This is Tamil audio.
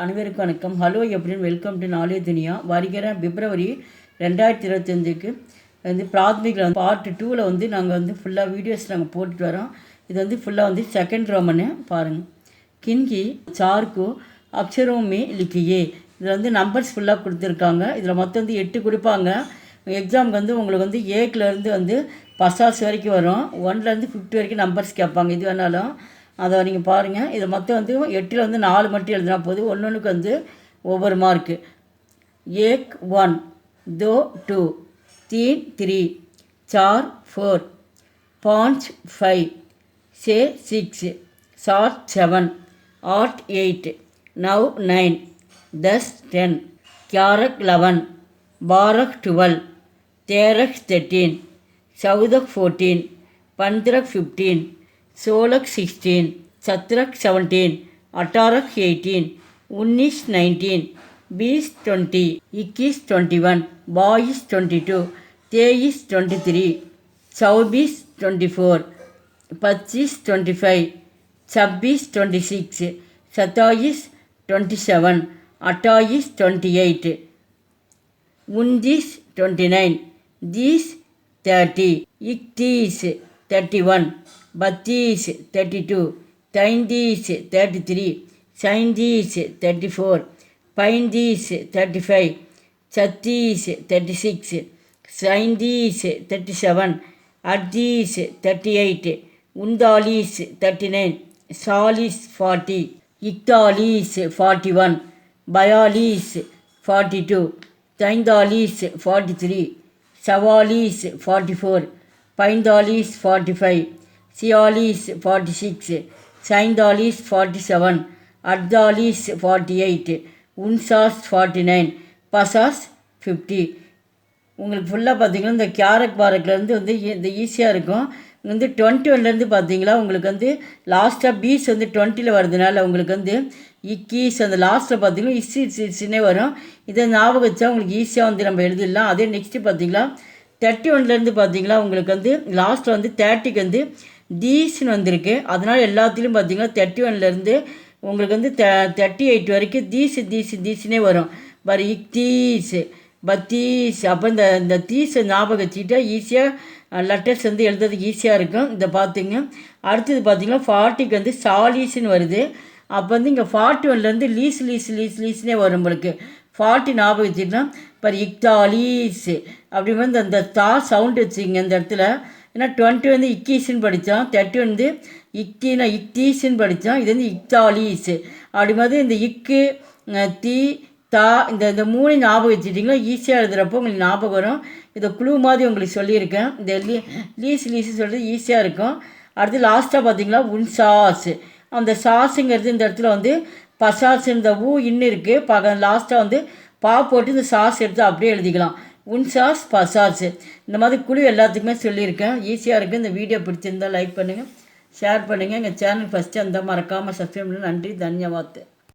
அனைவருக்கும் வணக்கம். ஹலோ எப்படின்னு வெல்கம் டு நாளே துனியா. வருகிற பிப்ரவரி 2025க்கு பிராத்மிகில் பார்ட் 2ல் நாங்கள் ஃபுல்லாக வீடியோஸ் நாங்கள் போட்டுட்டு வரோம். இது ஃபுல்லாக செகண்ட் ரோமனு பாருங்கள். கின்கி சார்க்கு அக்ஷரோமே லிக்கியே இதில் நம்பர்ஸ் ஃபுல்லாக கொடுத்துருக்காங்க. இதில் மொத்தம் 8 கொடுப்பாங்க. எக்ஸாமுக்கு உங்களுக்கு ஏக்கிலேருந்து பசாஸ் வரைக்கும் வரும். 1லேருந்து 50 வரைக்கும் நம்பர்ஸ் கேட்பாங்க. இது வேணாலும் அதை நீங்கள் பாருங்கள். இதை மொத்தம் 8ல் 4 மட்டும் எழுதினா போதும். ஒன்றுக்கு ஒவ்வொரு மார்க்கு. 1 1 2 2 3 3 4 4 5 5 6 7 7 8 8 9 9 10 10 11 11 12 12 13 13 14 14 15 15 16 16 17 17 18 18 19 19 20 20 21 21 22 22 23 23 24 24 25 25 26 26 27 27 28 28 29 29 30 30 31 31 32 32 33 33 34 35 35 36 37 38 39 39 40 41 42 43 44 44 45 45 46 46 47 47 48 49 பசாஸ் 50. உங்களுக்கு ஃபுல்லாக பார்த்தீங்கன்னா இந்த கேரட் பாரக்லேருந்து இந்த ஈஸியாக இருக்கும். 21லேருந்து பார்த்தீங்களா உங்களுக்கு லாஸ்ட்டாக பீஸ் 20ல் வருதுனால உங்களுக்கு இக்கீஸ் அந்த லாஸ்ட்டில் பார்த்தீங்கன்னா இஸ்ஸின்னே வரும். இதை ஞாபகம் வச்சா உங்களுக்கு ஈஸியாக நம்ம எழுதிடலாம். அதே நெக்ஸ்ட்டு பார்த்தீங்களா 31லேருந்து பார்த்தீங்களா உங்களுக்கு லாஸ்ட்டில் 30க்கு தீஸ்ன்னு வந்திருக்கு. அதனால் எல்லாத்துலேயும் பார்த்தீங்கன்னா 31லேருந்து உங்களுக்கு 38 வரைக்கும் தீஸ்னே வரும். பாரு இக்தீஸ் பத்தீஸ். அப்போ இந்த தீஸை ஞாபகம் வச்சுக்கிட்டா ஈஸியாக லெட்டர்ஸ் எழுதுறதுக்கு ஈஸியாக இருக்கும். இதை பார்த்துங்க. அடுத்தது பார்த்தீங்கன்னா 40க்கு சாலீஸ்ன்னு வருது. அப்போ இங்கே 41லேருந்து லீஸ்னே வரும். உங்களுக்கு 40 ஞாபகம் வச்சுக்கிட்டா பாரு இக்தாலீஸ் அப்படி அந்த தா சவுண்டு வச்சுங்க இந்த இடத்துல. ஏன்னா 20 இக்கீஸ்ன்னு படித்தோம், 30 இக்தீஸ்ன்னு படித்தோம். இது இக்தாலீஸ். அப்படி மாதிரி இந்த இக்கு தீ தா இந்த 3 ஞாபகம் வச்சுட்டிங்களா ஈஸியாக எழுதுகிறப்போ உங்களுக்கு ஞாபகம் வரும். இதை குழு மாதிரி உங்களுக்கு சொல்லியிருக்கேன். இந்த லீஸ் சொல்கிறது ஈஸியாக இருக்கும். அடுத்து லாஸ்ட்டாக பார்த்தீங்களா உன்சாஸ். அந்த சாஸுங்கிறது இந்த இடத்துல பசாஸ் இந்த ஊ இன்னும் இருக்குது. லாஸ்ட்டாக பா போட்டு இந்த சாஸ் எடுத்து அப்படியே எழுதிக்கலாம். உன்சாஸ் பசாஸ். இந்த மாதிரி குழு எல்லாத்துக்குமே சொல்லியிருக்கேன். ஈஸியாக இருக்குது. இந்த வீடியோ பிடிச்சிருந்தால் லைக் பண்ணுங்கள், ஷேர் பண்ணுங்கள். எங்கள் சேனல் ஃபஸ்ட்டு அந்த மறக்காமல் சப்ஸ்கிரைப் பண்ணுங்கள். நன்றி, தன்யவாத்.